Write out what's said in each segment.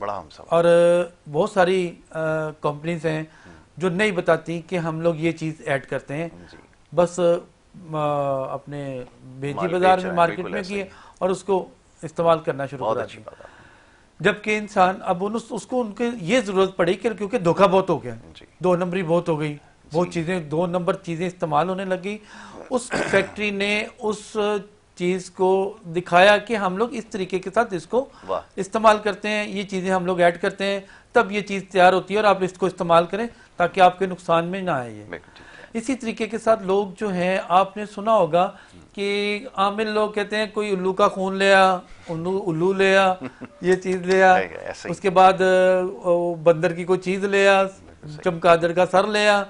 بڑا ہم سب اور بہت ساری کمپنیز ہیں جو نہیں بتاتی کہ ہم لوگ یہ چیز ایڈ کرتے ہیں، جی بس اپنے بیجی مال بازار بیچ میں رہے ہیں، مارکیٹ بالکل میں ایسا کیے ہی۔ اور اس کو استعمال کرنا شروع بہت کر اچھی دیا، بات آپ جبکہ انسان اب اس کو ان کے یہ ضرورت پڑی کہ کیونکہ دھوکہ بہت ہو گیا، نے۔ جی دو نمبری بہت ہو گئی، بہت جی چیزیں دو نمبر چیزیں استعمال ہونے لگی. اس فیکٹری نے اس چیز کو دکھایا کہ ہم لوگ اس طریقے کے ساتھ اس کو واہ استعمال کرتے ہیں، یہ چیزیں ہم لوگ ایڈ کرتے ہیں، تب یہ چیز تیار ہوتی ہے اور آپ اس کو استعمال کریں تاکہ آپ کے نقصان میں نہ آئے. بالکل ٹھیک ہے۔ اسی طریقے کے ساتھ لوگ جو ہیں، آپ نے سنا ہوگا کہ عامل لوگ کہتے ہیں کوئی الو کا خون لیا، الو لیا، یہ چیز لیا، ہے ایسا ہی، اس کے بعد بندر کی کوئی چیز لیا، بالکل صحیح۔ چمگادڑ کا سر لیا.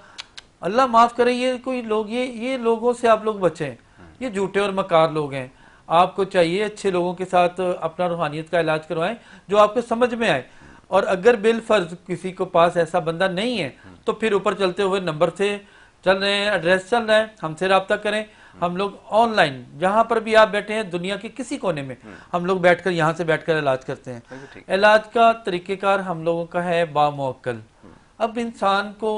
اللہ معاف کرے، یہ کوئی لوگ یہ لوگوں سے آپ لوگ بچیں، یہ جھوٹے اور مکار لوگ ہیں. آپ کو چاہیے اچھے لوگوں کے ساتھ اپنا روحانیت کا علاج کروائیں جو آپ کو سمجھ میں آئے. اور اگر بالفرض کسی کو پاس ایسا بندہ نہیں ہے تو پھر اوپر چلتے ہوئے نمبر سے چل رہے ہیں، ایڈریس چل رہا ہے، ہم سے رابطہ کریں. ہم لوگ آن لائن جہاں پر بھی آپ بیٹھے ہیں دنیا کے کسی کونے میں، ہم لوگ بیٹھ کر یہاں سے بیٹھ کر علاج کرتے ہیں. بالکل ٹھیک ہے۔ علاج کا طریقہ کار ہم لوگوں کا ہے باموکل. اب انسان کو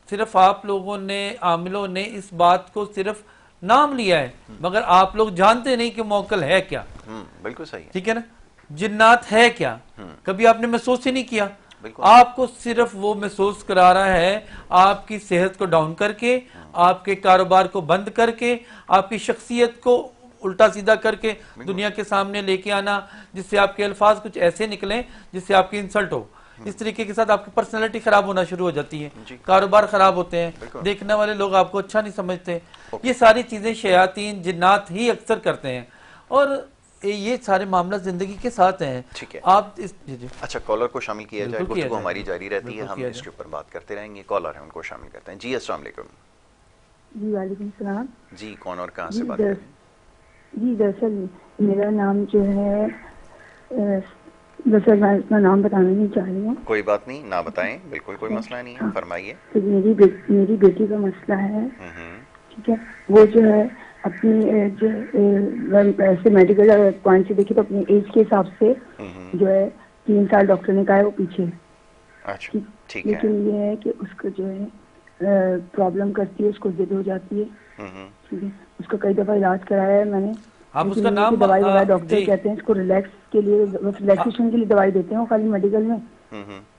صرف آپ لوگوں نے عاملوں نے اس بات کو صرف نام لیا ہے، مگر آپ لوگ جانتے نہیں کہ موکل ہے کیا. بالکل صحیح ہے۔ ٹھیک ہے نا؟ جنات ہے کیا کبھی آپ نے محسوس ہی نہیں کیا. بالکل آپ کو صرف وہ محسوس کرا رہا ہے آپ کی صحت کو ڈاؤن کر کے، آپ کے کاروبار کو بند کر کے، آپ کی شخصیت کو الٹا سیدھا کر کے دنیا کے سامنے لے کے آنا، جس سے آپ کے الفاظ کچھ ایسے نکلیں جس سے آپ کی انسلٹ ہو. اس طریقے کے ساتھ آپ کی پرسنالٹی خراب ہونا شروع ہو جاتی ہے، جی کاروبار خراب ہوتے ہیں، بالکل۔ دیکھنے والے لوگ آپ کو اچھا نہیں سمجھتے. یہ ساری چیزیں شیاطین جنات ہی اکثر کرتے ہیں اور یہ سارے معاملات زندگی کے ساتھ ہیں. ٹھیک ہے۔ آپ جی اچھا کالر کو شامل کیا جائے، بالکل کیا گفتگو جائے، ہماری جاری رہتی ہے، بالکل ہم کیا اس جائے. کے اوپر بات کرتے رہیں گے. کالر ہیں ان کو شامل کرتے ہیں. جی السلام علیکم. جی وعلیکم السلام. جی کون اور کہاں جی سے بات کر رہے ہیں؟ جی دراصل میرا نام جو ہے دراصل میں اپنا نام بتانا نہیں چاہ رہی ہوں. کوئی بات نہیں، نہ بتائیں، بالکل کوئی مسئلہ نہیں ہے، ہاں، فرمائیے. تو میری بیٹی کا مسئلہ ہے. ہوں ٹھیک ہے، وہ جو ہے اپنی جو ایسے میڈیکل پوائنٹ سے دیکھے تو اپنی ایج کے حساب سے جو ہے 3 سال ڈاکٹر نے کہا ہے وہ پیچھے ہے. اچھا ٹھیک ہے. لیکن یہ ہے کہ اس کو جو ہے پرابلم کرتی ہے، اس کو ضد ہو جاتی ہے. ٹھیک ہے، اس کا کئی دفعہ علاج کرایا ہے میں نے، آپ اس لیکن کا یہ ہے کہ نام دوائی وغیرہ ڈاکٹر جی کہتے ہیں اس کو ریلیکس کے لیے، بس ریلیکسیشن کے لیے دوائی دیتے ہیں وہ خالی میڈیکل میں،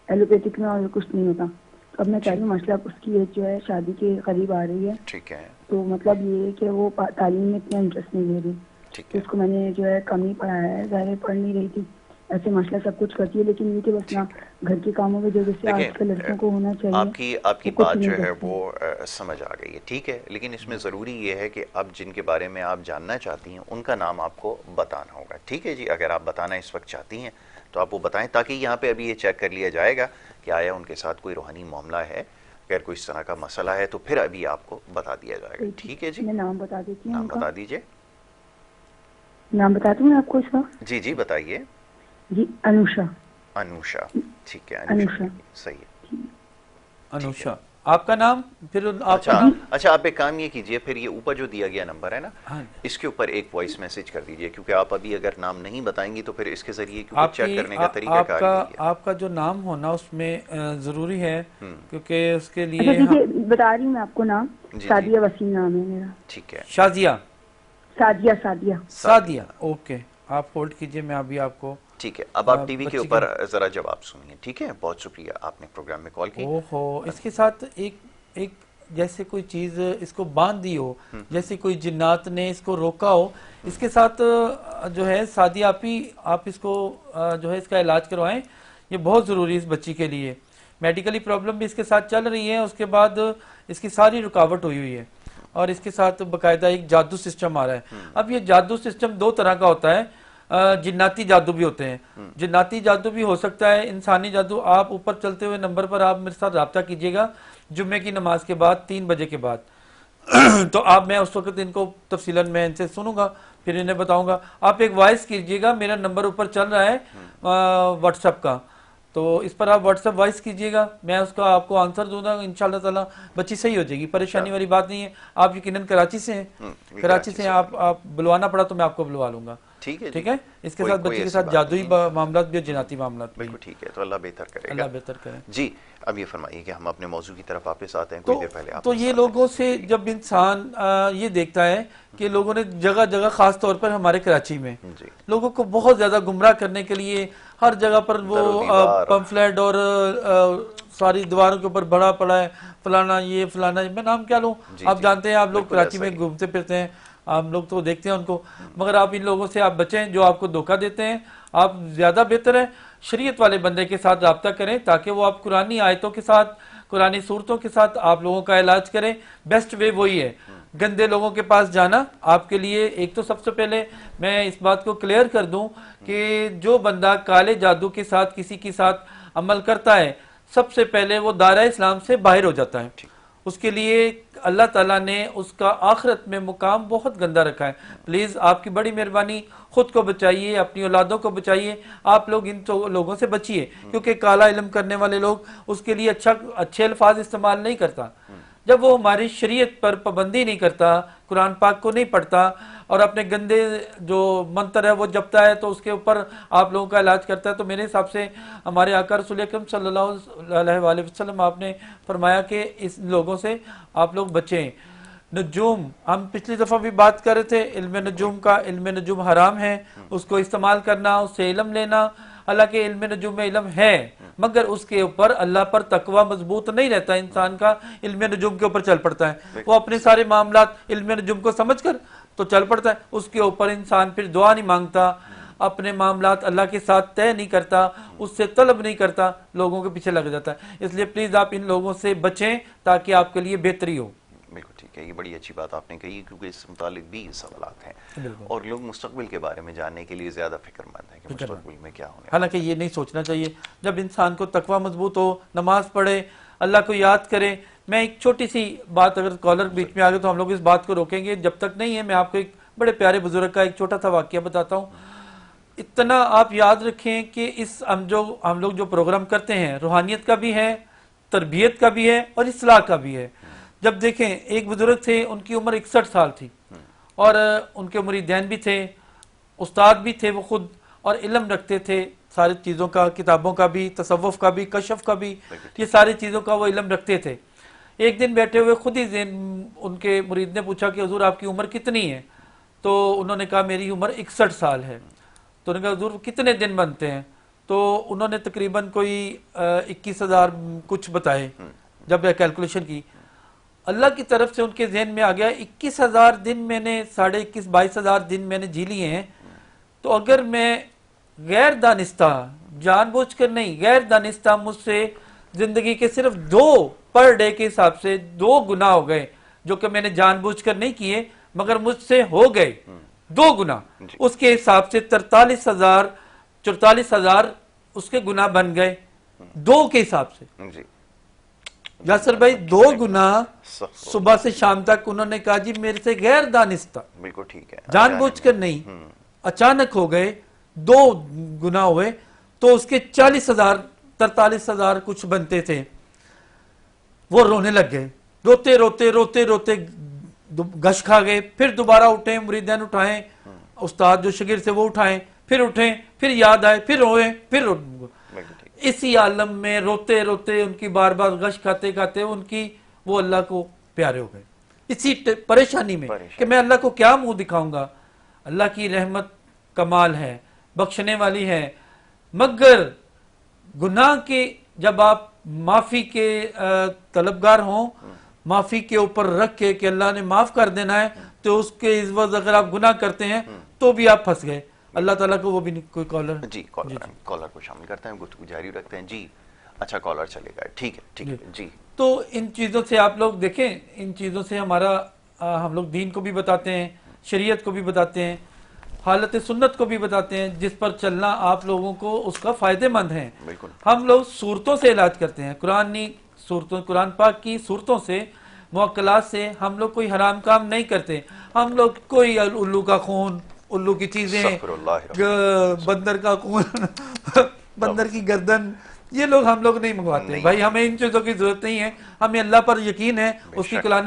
ایلوپیتھک میں اور کچھ نہیں ہوتا. تو اب میں کہہ رہی ہوں مسئلہ اس کی ایج جو ہے شادی کے قریب آ رہی ہے، ٹھیک ہے. تو مطلب یہ ہے کہ وہ تعلیم میں اتنا انٹرسٹ نہیں لے رہی. ٹھیک تو ہے. اس کو میں نے جو ہے کم ہی پڑھایا ہے، ظاہر پڑھ نہیں رہی تھی، ایسے مسئلہ سب کچھ کرتی ہے، لیکن یہ کہ بس نا گھر کے کاموں میں جو جیسے آج کل لڑکیوں کو ہونا چاہیے آپ کی وہ کچھ بات نہیں جو ہے کرتی. وہ سمجھ آ گئی ہے. ٹھیک ہے، لیکن اس میں ضروری یہ ہے کہ اب جن کے بارے میں آپ جاننا چاہتی ہیں ان کا نام آپ کو بتانا ہوگا. ٹھیک ہے جی، اگر آپ بتانا اس وقت چاہتی ہیں تو آپ وہ بتائیں، تاکہ یہاں پہ ابھی یہ چیک کر لیا جائے گا کہ آیا ان کے ساتھ کوئی روحانی معاملہ ہے. اگر کوئی اس طرح کا مسئلہ ہے تو پھر ابھی آپ کو بتا دیا جائے گا. ٹھیک ہے جی، میں نام بتا دیتی ہوں نام ان کا. بتا دیجئے. نام بتا دوں میں آپ کو اس کا؟ جی جی بتائیے. جی انوشا. انوشا. ٹھیک ہے انوشا. صحیح ہے. انوشا آپ کا نام، پھر آپ کا اچھا نام. اچھا، آپ ایک کام یہ کیجئے، پھر یہ اوپر جو دیا گیا نمبر ہے نا، ہاں، اس کے اوپر ایک وائس میسج کر دیجئے، کیونکہ آپ ابھی اگر نام نہیں بتائیں گی تو پھر اس کے ذریعے کیونکہ چیک کرنے کا طریقہ کار یہی ہے. آپ کا جو نام ہونا اس میں ضروری ہے، کیونکہ اس کے اچھا لیے ٹھیک ہے، بتا رہی ہوں میں آپ کو نام. جی سعدیہ وسیم نام ہے میرا. ٹھیک ہے. شازیہ سعدیہ. سعدیہ. اوکے، آپ ہولڈ کیجئے، میں ابھی آپ کو. ٹھیک ہے، اب آپ ٹی وی کے بچی اوپر ذرا جواب سنیے. ٹھیک ہے، بہت شکریہ آپ نے پروگرام میں کال کی. اس کے ساتھ ایک جیسے کوئی چیز اس کو باندھ دی ہو، جیسے کوئی جنات نے اس کو روکا ہو. اس کے ساتھ جو ہے سعدیہ آپ اس کو جو ہے اس کا علاج کروائیں، یہ بہت ضروری ہے اس بچی کے لیے. میڈیکلی پرابلم بھی اس کے ساتھ چل رہی ہے، اس کے بعد اس کی ساری رکاوٹ ہوئی ہے، اور اس کے ساتھ باقاعدہ ایک جادو سسٹم آ رہا ہے. اب یہ جادو سسٹم 2 طرح کا ہوتا ہے، جناتی جادو بھی ہوتے ہیں. جناتی جادو بھی ہو سکتا ہے، انسانی جادو. آپ اوپر چلتے ہوئے نمبر پر آپ میرے ساتھ رابطہ کیجئے گا جمعے کی نماز کے بعد 3 بجے کے بعد. تو میں اس وقت ان کو تفصیلاً میں ان سے سنوں گا، پھر انہیں بتاؤں گا. آپ ایک وائس کیجئے گا، میرا نمبر اوپر چل رہا ہے واٹس ایپ کا، تو اس پر آپ واٹس ایپ وائس کیجئے گا، میں اس کا آپ کو آنسر دوں گا. انشاءاللہ تعالی بچی صحیح ہو جائے گی، پریشانی والی بات نہیں ہے. آپ یقیناً کراچی سے ہیں، کراچی سے ہیں آپ بلوانا پڑا تو میں آپ کو بلوا لوں گا. ٹھیک ہے، ٹھیک ہے، اس کے ساتھ بچے کے ساتھ جادوئی معاملات بھی اور جناتی معاملات بھی. بالکل ٹھیک ہے، تو اللہ بہتر کرے گا. اللہ بہتر کرے. جی اب یہ فرمائیے کہ ہم اپنے موضوع کی طرف واپس آتے ہیں. کوئی دیر پہلے آپ تو یہ لوگوں سے جب انسان یہ دیکھتا ہے کہ لوگوں نے جگہ جگہ خاص طور پر ہمارے کراچی میں لوگوں کو بہت زیادہ گمراہ کرنے کے لیے ہر جگہ پر وہ پمفلیٹ اور ساری دیواروں کے اوپر بڑا پڑا ہے فلانا یہ فلانا، میں نام کیا لوں، آپ جانتے ہیں، آپ لوگ کراچی میں گھومتے پھرتے ہیں، ہم لوگ تو دیکھتے ہیں ان کو، مگر آپ ان لوگوں سے آپ بچیں جو آپ کو دھوکہ دیتے ہیں. آپ زیادہ بہتر ہے شریعت والے بندے کے ساتھ رابطہ کریں تاکہ وہ آپ قرآنی آیتوں کے ساتھ قرآنی صورتوں کے ساتھ آپ لوگوں کا علاج کریں. بیسٹ وے وہی ہے. گندے لوگوں کے پاس جانا آپ کے لیے ایک تو سب سے پہلے میں اس بات کو کلیئر کر دوں کہ جو بندہ کالے جادو کے ساتھ کسی کے ساتھ عمل کرتا ہے سب سے پہلے وہ دائرہ اسلام سے باہر ہو جاتا ہے. اس کے لیے اللہ تعالیٰ نے اس کا آخرت میں مقام بہت گندہ رکھا ہے. پلیز آپ کی بڑی مہربانی خود کو بچائیے، اپنی اولادوں کو بچائیے. آپ لوگ ان لوگوں سے بچیے کیونکہ کالا علم کرنے والے لوگ اس کے لیے اچھے الفاظ استعمال نہیں کرتا. جب وہ ہماری شریعت پر پابندی نہیں کرتا، قرآن پاک کو نہیں پڑھتا اور اپنے گندے جو منتر ہے وہ جپتا ہے تو اس کے اوپر آپ لوگوں کا علاج کرتا ہے، تو میرے حساب سے ہمارے آقا رسول اکرم صلی اللہ علیہ وآلہ وسلم آپ نے فرمایا کہ اس لوگوں سے آپ لوگ بچیں. نجوم، ہم پچھلی دفعہ بھی بات کر رہے تھے علم نجوم کا. علم نجوم حرام ہے، اس کو استعمال کرنا، اس سے علم لینا. حالانکہ علم نجوم میں علم ہے مگر اس کے اوپر اللہ پر تقوی مضبوط نہیں رہتا. انسان کا علم نجوم کے اوپر چل پڑتا ہے، وہ اپنے سارے معاملات علم نجوم کو سمجھ کر تو چل پڑتا ہے، اس کے اوپر انسان پھر دعا نہیں مانگتا، اپنے معاملات اللہ کے ساتھ طے نہیں کرتا، اس سے طلب نہیں کرتا، لوگوں کے پیچھے لگ جاتا ہے. اس لیے پلیز آپ ان لوگوں سے بچیں تاکہ آپ کے لیے بہتری ہو. بالکل ٹھیک ہے، یہ بڑی اچھی بات آپ نے کہی کیونکہ اس متعلق بھی سوالات ہیں اور لوگ مستقبل کے بارے میں جاننے کے لیے زیادہ فکر مند ہیں کہ مستقبل میں کیا ہونے. حالانکہ یہ نہیں سوچنا چاہیے. جب انسان کو تقوی مضبوط ہو، نماز پڑھے، اللہ کو یاد کرے. میں ایک چھوٹی سی بات، اگر کالر بیچ میں آ گئے تو ہم لوگ اس بات کو روکیں گے، جب تک نہیں ہے میں آپ کو ایک بڑے پیارے بزرگ کا ایک چھوٹا سا واقعہ بتاتا ہوں. اتنا آپ یاد رکھیں کہ اس ہم لوگ جو پروگرام کرتے ہیں روحانیت کا بھی ہے، تربیت کا بھی ہے اور اصلاح کا بھی ہے. جب دیکھیں ایک بزرگ تھے، ان کی عمر 61 سال تھی اور ان کے مریدین بھی تھے، استاد بھی تھے وہ خود، اور علم رکھتے تھے ساری چیزوں کا، کتابوں کا بھی، تصوف کا بھی، کشف کا بھی، یہ ساری چیزوں کا وہ علم رکھتے تھے. ایک دن بیٹھے ہوئے خود ہی ان کے مرید نے پوچھا کہ حضور آپ کی عمر کتنی ہے؟ تو انہوں نے کہا میری عمر 61 سال ہے. تو انہوں نے کہا حضور کتنے دن بنتے ہیں؟ تو انہوں نے تقریباً کوئی 21,000 کچھ بتائے. جب کیلکولیشن کی اللہ کی طرف سے ان کے ذہن میں آ گیا 21,000 دن میں نے 21,000 دن میں نے جی لیے ہیں، تو اگر میں غیر دانستہ، جان بوجھ کر نہیں، غیر دانستہ مجھ سے زندگی کے صرف 2 پر ڈے کے حساب سے 2 گناہ ہو گئے جو کہ میں نے جان بوجھ کر نہیں کیے مگر مجھ سے ہو گئے 2 گناہ، اس کے حساب سے 44,000 اس کے گناہ بن گئے 2 کے حساب سے. یاسر بھائی 2 گناہ صبح سے شام تک انہوں نے کہا جی میرے سے غیر دانستہ، بالکل ٹھیک ہے، جان بوجھ کر نہیں، اچانک ہو گئے 2 گناہ ہوئے تو اس کے 43,000 کچھ بنتے تھے. وہ رونے لگ گئے، روتے روتے روتے روتے گش کھا گئے. پھر دوبارہ اٹھیں، مریدین اٹھائیں، استاد جو شاگرد سے وہ اٹھائیں، پھر اٹھیں، پھر یاد آئے، پھر روئیں، پھر اسی عالم میں روتے روتے ان کی بار بار غش کھاتے کھاتے ان کی وہ اللہ کو پیارے ہو گئے. اسی پریشانی میں کہ میں اللہ کو کیا منہ دکھاؤں گا. اللہ کی رحمت کمال ہے، بخشنے والی ہے، مگر گناہ کے جب آپ معافی کے طلبگار ہوں، معافی کے اوپر رکھ کے کہ اللہ نے معاف کر دینا ہے، تو اس کے عوض اگر آپ گناہ کرتے ہیں تو بھی آپ پھنس گئے. اللہ تعالیٰ کو وہ بھی نہیں. کوئی کالر؟ جی کالر کو شامل کرتے ہیں، گفتگو جاری رکھتے ہیں. جی اچھا کالر چلے گا، ٹھیک ہے ٹھیک ہے. جی تو ان چیزوں سے آپ لوگ دیکھیں، ان چیزوں سے ہم لوگ دین کو بھی بتاتے ہیں، شریعت کو بھی بتاتے ہیں، حالت سنت کو بھی بتاتے ہیں، جس پر چلنا آپ لوگوں کو اس کا فائدہ مند ہے. ہم لوگ صورتوں سے علاج کرتے ہیں، قرآن پاک کی صورتوں سے، موکلات سے. ہم لوگ کوئی حرام کام نہیں کرتے. ہم لوگ کوئی الو کا خون، الو کی چیزیں، بندر کا خون، بندر کی گردن، یہ ہم لوگ نہیں منگواتے. بھائی ہمیں ان چیزوں کی ضرورت نہیں ہے. ہمیں اللہ پر یقین ہے، اس کی کلام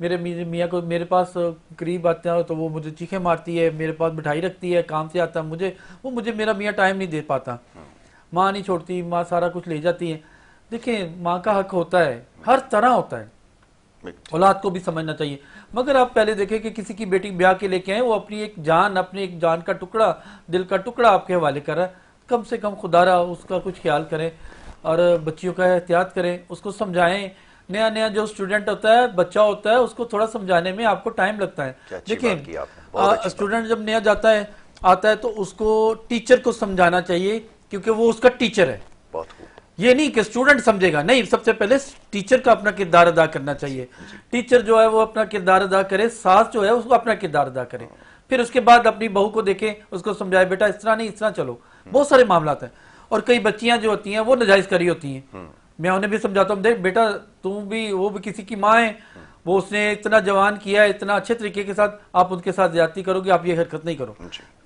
میرے میاں کو میرے پاس قریب آتے ہیں تو وہ مجھے چیخیں مارتی ہے، میرے پاس بٹھائی رکھتی ہے، کام سے آتا ہے مجھے میرا میاں ٹائم نہیں دے پاتا، ماں نہیں چھوڑتی، ماں سارا کچھ لے جاتی ہے. دیکھیں ماں کا حق ہوتا ہے، ہر طرح ہوتا ہے، اولاد کو بھی سمجھنا چاہیے. مگر آپ پہلے دیکھیں کہ کسی کی بیٹی بیاہ کے لے کے آئے، وہ اپنی ایک جان کا ٹکڑا، دل کا ٹکڑا آپ کے حوالے کر رہا ہے. کم سے کم خدا را اس کا کچھ خیال کریں اور بچیوں کا احتیاط کریں، اس کو سمجھائیں. نیا جو اسٹوڈنٹ ہوتا ہے، بچہ ہوتا ہے، اس کو تھوڑا سمجھانے میں آپ کو ٹائم لگتا ہے. دیکھیں اسٹوڈنٹ جب نیا آتا ہے تو اس کو ٹیچر کو سمجھانا چاہیے، کیونکہ وہ اس کا ٹیچر ہے. یہ نہیں کہ اسٹوڈنٹ سمجھے گا، نہیں، سب سے پہلے ٹیچر کا اپنا کردار ادا کرنا چاہیے. ٹیچر جو ہے وہ اپنا کردار ادا کرے، ساس جو ہے اس کو اپنا کردار ادا کرے، پھر اس کے بعد اپنی بہو کو دیکھیں، اس کو سمجھائے بیٹا اس طرح نہیں، اس طرح چلو. بہت سارے معاملات ہیں. اور کئی بچیاں جو ہوتی ہیں وہ ناجائز کری ہوتی ہیں، میں انہیں بھی سمجھاتا ہوں، دیکھ بیٹا تم بھی، وہ بھی کسی کی ماں ہے، وہ اس نے اتنا جوان کیا ہے، اتنا اچھے طریقے کے ساتھ، آپ ان کے ساتھ زیادتی کرو گے، آپ یہ حرکت نہیں کرو.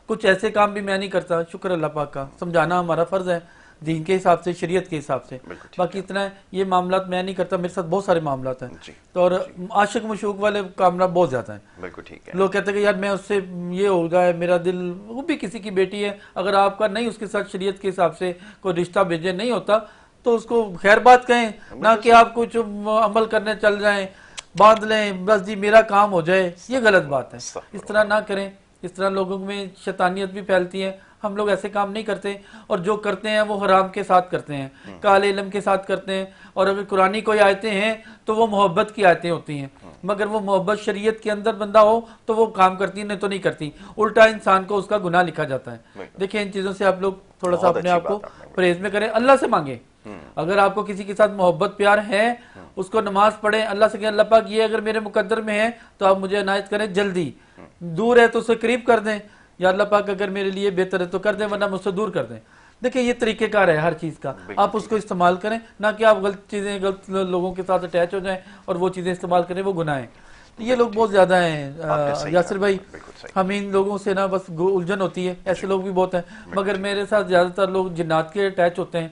کچھ ایسے کام بھی میں نہیں کرتا، شکر اللہ پاک کا، سمجھانا ہمارا فرض ہے دین کے حساب سے، شریعت کے حساب سے. باقی اتنا ہے، یہ معاملات میں نہیں کرتا، میرے ساتھ بہت سارے معاملات ہیں. تو اور عاشق مشوق والے معاملات بہت زیادہ ہیں. لوگ کہتے ہیں کہ یار میں اس سے یہ ہو گیا، میرا دل، وہ بھی کسی کی بیٹی ہے، اگر آپ کا نہیں اس کے ساتھ شریعت کے حساب سے کوئی رشتہ بھیجے نہیں ہوتا تو اس کو خیر بات کہیں، نہ کہ آپ کچھ عمل کرنے چل جائیں، باندھ لیں، بس جی میرا کام ہو جائے. یہ غلط بات ہے، اس طرح نہ کریں. اس طرح لوگوں میں شیطانیت بھی پھیلتی ہے. ہم لوگ ایسے کام نہیں کرتے، اور جو کرتے ہیں وہ حرام کے ساتھ کرتے ہیں، کالے علم کے ساتھ کرتے ہیں. اور اگر قرآنی کوئی آیتیں ہیں تو وہ محبت کی آیتیں ہوتی ہیں، مگر وہ محبت شریعت کے اندر بندہ ہو تو وہ کام کرتی، نہیں تو نہیں کرتی، الٹا انسان کو اس کا گناہ لکھا جاتا ہے. دیکھیں ان چیزوں سے آپ لوگ تھوڑا سا اپنے آپ کو پرہیز میں کریں، اللہ سے مانگیں. اگر آپ کو کسی کے ساتھ محبت پیار ہے، اس کو نماز پڑھیں، اللہ سے کہیں اللہ پاک یہ اگر میرے مقدر میں ہے تو آپ مجھے عنایت کریں جلدی، دور ہے تو اسے قریب کر دیں، یا اللہ پاک اگر میرے لیے بہتر ہے تو کر دیں، ورنہ مجھ سے دور کر دیں. دیکھیں یہ طریقہ کار ہے ہر چیز کا، آپ اس کو استعمال کریں، نہ کہ آپ غلط چیزیں غلط لوگوں کے ساتھ اٹیچ ہو جائیں اور وہ چیزیں استعمال کریں، وہ گناہ ہیں. یہ لوگ بہت زیادہ ہیں یاسر بھائی، ہمیں ان لوگوں سے نا بس الجھن ہوتی ہے. ایسے لوگ بھی بہت ہیں، مگر میرے ساتھ زیادہ تر لوگ جنات کے اٹیچ ہوتے ہیں،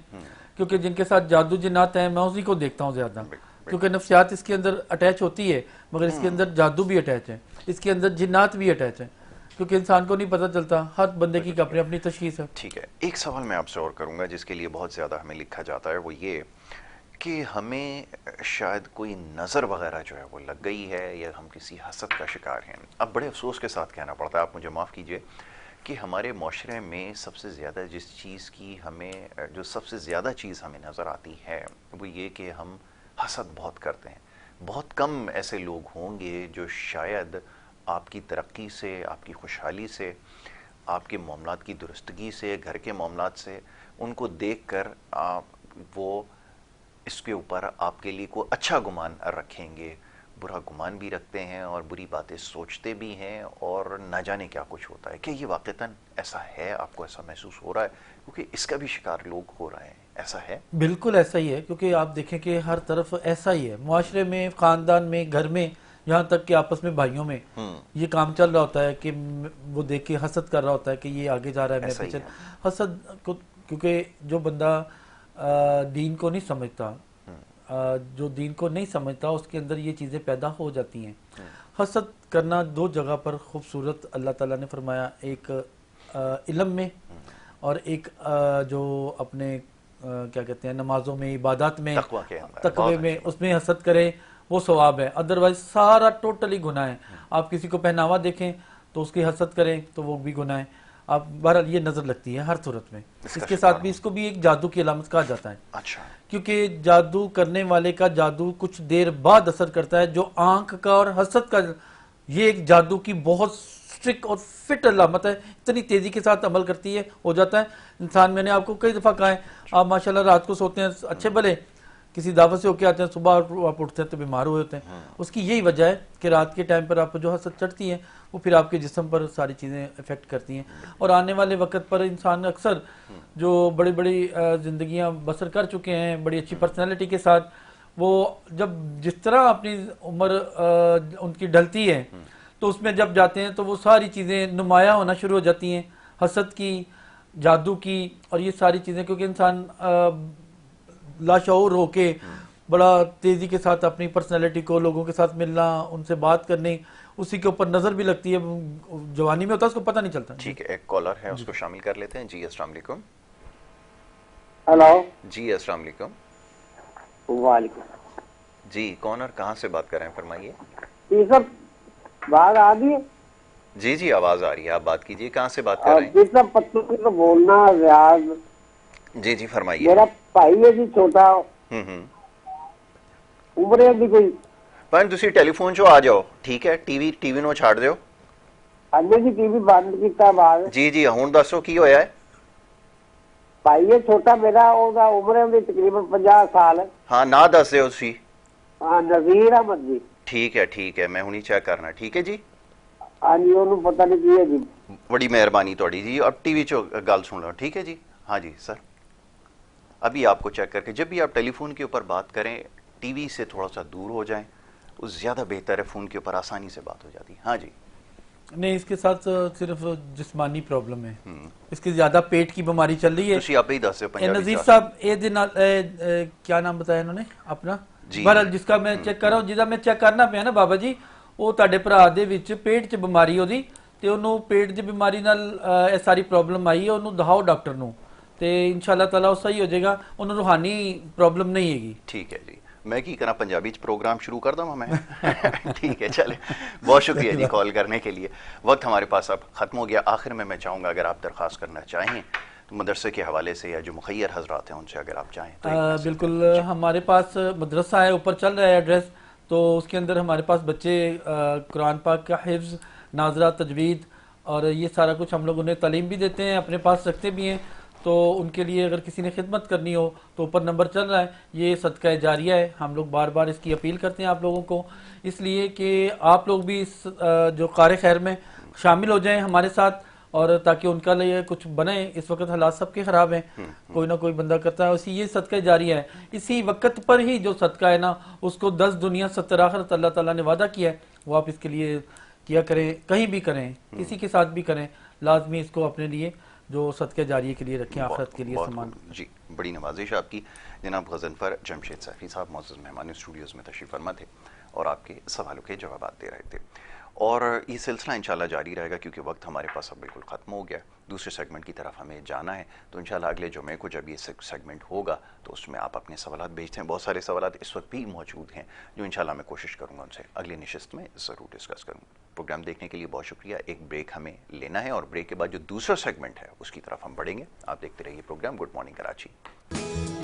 کیونکہ جن کے ساتھ جادو جنات ہیں میں اسی کو دیکھتا ہوں زیادہ، کیونکہ نفسیات اس کے اندر اٹیچ ہوتی ہے، مگر اس کے اندر جادو بھی اٹیچ ہے، اس کے اندر جنات بھی اٹیچ ہیں، کیونکہ انسان کو نہیں پتہ چلتا. ہر بندے کی اپنی اپنی تشخیص ہے. ٹھیک ہے، ایک سوال میں آپ سے اور کروں گا جس کے لیے بہت زیادہ ہمیں لکھا جاتا ہے، وہ یہ کہ ہمیں شاید کوئی نظر وغیرہ جو ہے وہ لگ گئی ہے، یا ہم کسی حسد کا شکار ہیں. اب بڑے افسوس کے ساتھ کہنا پڑتا ہے، آپ مجھے معاف کیجئے، کہ ہمارے معاشرے میں سب سے زیادہ جس چیز کی جو سب سے زیادہ چیز ہمیں نظر آتی ہے وہ یہ کہ ہم حسد بہت کرتے ہیں. بہت کم ایسے لوگ ہوں گے جو شاید آپ کی ترقی سے، آپ کی خوشحالی سے، آپ کے معاملات کی درستگی سے، گھر کے معاملات سے، ان کو دیکھ کر وہ اس کے اوپر آپ کے لیے کوئی اچھا گمان رکھیں گے. برا گمان بھی رکھتے ہیں اور بری باتیں سوچتے بھی ہیں، اور نہ جانے کیا کچھ ہوتا ہے. کہ یہ واقعتاً ایسا ہے؟ آپ کو ایسا محسوس ہو رہا ہے؟ کیونکہ اس کا بھی شکار لوگ ہو رہے ہیں. ایسا ہے؟ بالکل ایسا ہی ہے، کیونکہ آپ دیکھیں کہ ہر طرف ایسا ہی ہے، معاشرے میں، خاندان میں، گھر میں، یہاں تک کہ آپس میں بھائیوں میں یہ کام چل رہا ہوتا ہے کہ وہ دیکھ کے حسد کر رہا ہوتا ہے کہ یہ آگے جا رہا ہے، میں پیچھے. حسد کو، کیونکہ جو بندہ دین کو نہیں سمجھتا، جو دین کو نہیں سمجھتا، اس کے اندر یہ چیزیں پیدا ہو جاتی ہیں. حسد کرنا دو جگہ پر خوبصورت اللہ تعالیٰ نے فرمایا، ایک علم میں، اور ایک جو اپنے کیا کہتے ہیں نمازوں میں، عبادات میں، تقوی میں، اس میں حسد کرے وہ ثواب ہے. ادروائز سارا ٹوٹلی گناہ ہے. آپ کسی کو پہناوا دیکھیں تو اس کی حسد کریں تو وہ بھی گناہ ہے. آپ بہرحال یہ نظر لگتی ہے ہر صورت میں. اس کے ساتھ بھی اس کو بھی ایک جادو کی علامت کہا جاتا ہے. اچھا. کیونکہ جادو کرنے والے کا جادو کچھ دیر بعد اثر کرتا ہے. جو آنکھ کا اور حسد کا، یہ ایک جادو کی بہت سٹرک اور فٹ علامت ہے، اتنی تیزی کے ساتھ عمل کرتی ہے، ہو جاتا ہے انسان. میں نے آپ کو کئی دفعہ کہا ہے، آپ ماشاءاللہ رات کو سوتے ہیں اچھے بھلے، کسی دعوت سے ہو کے آتے ہیں، صبح آپ اٹھتے ہیں تو بیمار ہوئے ہوتے ہیں. اس کی یہی وجہ ہے کہ رات کے ٹائم پر آپ کو جو حسد چڑھتی ہے وہ پھر آپ کے جسم پر ساری چیزیں افیکٹ کرتی ہیں. اور آنے والے وقت پر انسان اکثر جو بڑی بڑی زندگیاں بسر کر چکے ہیں بڑی اچھی پرسنالٹی کے ساتھ، وہ جب جس طرح اپنی عمر ان کی ڈھلتی ہے تو اس میں جب جاتے ہیں تو وہ ساری چیزیں نمایاں ہونا شروع ہو جاتی ہیں، حسد کی، جادو کی، اور یہ ساری چیزیں. کیونکہ انسان لاشعور ہو کے بڑا تیزی کے ساتھ اپنی پرسنالٹی کو، لوگوں کے ساتھ ملنا، ان سے بات کرنی، اسی کے اوپر نظر بھی لگتی ہے، جوانی میں ہوتا ہے اس کو پتہ نہیں چلتا. ٹھیک ہے، ایک کالر ہے، اس کو شامل کر لیتے ہیں. جی السلام علیکم. ہلو. جی السلام علیکم. وعلیکم. جی کون اور کہاں سے بات کر رہے ہیں، فرمائیے. یہ سب بات آ رہی ہے. جی جی آواز آ رہی ہے، آپ بات کیجیے. کہاں سے بات کر رہے ہیں؟ یہ سب پتوں کی تو بولنا ریاض. جی جی فرمائیے. میرا بھائی ہے جی چھوٹا، عمر ہے بھی کوئی. پر تسی ٹیلی فون چو آ جاؤ، ٹھیک ہے. ٹی وی نو چھاڑ دیو. ہمیں جی ٹی وی بند کیتا بعد. جی جی ہوں دسو کی ہویا ہے. بھائی ہے چھوٹا میرا، عمر ہے تقریباً 50 سال. ہاں نہ دس دیو تسی. ہاں نذیر احمد جی. ٹھیک ہے، میں ہونی چیک کرنا. ٹھیک ہے جی. ہاں جی انہوں پتہ نہیں کی ہے جی. بڑی مہربانی تھوڑی جی. اب ٹی وی چو گل سن لو. ٹھیک ہے جی. ہاں جی سر، ابھی آپ کو چیک کر کے، جب بھی آپ ٹیلی فون کے اوپر بات کریں ٹی وی سے تھوڑا سا دور ہو جائیں، وہ زیادہ بہتر ہے. فون کے اوپر آسانی سے بات ہو جاتی. ہاں جی. نہیں، اس کے ساتھ صرف جسمانی پرابلم ہے، اس کی زیادہ پیٹ کی بیماری چل رہی ہے. تسی آپ ہی دس دیو پنجابی نذیر چاہ. صاحب کیا نام بتایا انہوں نے اپنا؟ جی بہرحال جس کا میں چیک کر رہا ہوں، جہاں میں چیک کرنا پیا نا بابا جی، وہ تہاڈے بھرا دے وچ پیٹ 'ਚ بیماری ਉਹਦੀ ਤੇ ਉਹਨੂੰ پیٹ ਦੀ بیماری ਨਾਲ ਇਹ ਸਾਰੀ ਪ੍ਰੋਬਲਮ ਆਈ ਹੈ. ਉਹਨੂੰ ਦਿਖਾਓ ਡਾਕਟਰ ਨੂੰ ਤੇ انشاءاللہ تعالی ਉਹ ਸਹੀ ਹੋ ਜਾਏਗਾ. ਉਹਨੂੰ روحانی ਪ੍ਰੋਬਲم نہیں ہے گی. ٹھیک ہے جی. میں کی کرا پنجابی پروگرام شروع کر دوں میں. ٹھیک ہے چلے. بہت شکریہ جی کال کرنے کے لیے. وقت ہمارے پاس اب ختم ہو گیا. آخر میں چاہوں گا اگر آپ درخواست کرنا چاہیں تو مدرسے کے حوالے سے یا جو مخیر حضرات ہیں ان سے اگر آپ چاہیں تو بالکل. ہمارے پاس مدرسہ ہے، اوپر چل رہا ہے ایڈریس، تو اس کے اندر ہمارے پاس بچے قرآن پاک کا حفظ، ناظرہ، تجوید اور یہ سارا کچھ ہم لوگ انہیں تعلیم بھی دیتے ہیں، اپنے پاس رکھتے بھی ہیں. تو ان کے لیے اگر کسی نے خدمت کرنی ہو تو اوپر نمبر چل رہا ہے. یہ صدقہ جاریہ ہے. ہم لوگ بار بار اس کی اپیل کرتے ہیں آپ لوگوں کو، اس لیے کہ آپ لوگ بھی اس جو قار خیر میں شامل ہو جائیں ہمارے ساتھ، اور تاکہ ان کا لیے کچھ بنے. اس وقت حالات سب کے خراب ہیں، کوئی نہ کوئی بندہ کرتا ہے. اسی یہ صدقہ جاریہ ہے. اسی وقت پر ہی جو صدقہ ہے نا، اس کو 10 دنیا 70 آخرت اللہ تعالیٰ نے وعدہ کیا ہے. وہ آپ اس کے لیے کیا کریں، کہیں بھی کریں، کسی کے ساتھ بھی کریں، لازمی اس کو اپنے لیے جو صدقہ جاریہ کے لیے رکھیں، آخرت کے لیے سامان. جی بڑی نوازش آپ کی. جناب غضنفر جمشید سیفی صاحب معزز مہمان اسٹوڈیوز میں تشریف فرما تھے اور آپ کے سوالوں کے جوابات دے رہے تھے. اور یہ سلسلہ انشاءاللہ جاری رہے گا کیونکہ وقت ہمارے پاس اب بالکل ختم ہو گیا. دوسرے سیگمنٹ کی طرف ہمیں جانا ہے، تو انشاءاللہ اگلے جمعے کو جب یہ سیگمنٹ ہوگا تو اس میں آپ اپنے سوالات بھیجتے ہیں. بہت سارے سوالات اس وقت بھی موجود ہیں جو انشاءاللہ میں کوشش کروں گا ان سے اگلی نشست میں ضرور ڈسکس کروں. پروگرام دیکھنے کے لیے بہت شکریہ. ایک بریک ہمیں لینا ہے اور بریک کے بعد جو دوسرا سیگمنٹ ہے اس کی طرف ہم بڑھیں گے. آپ دیکھتے رہیے پروگرام گڈ مارننگ کراچی.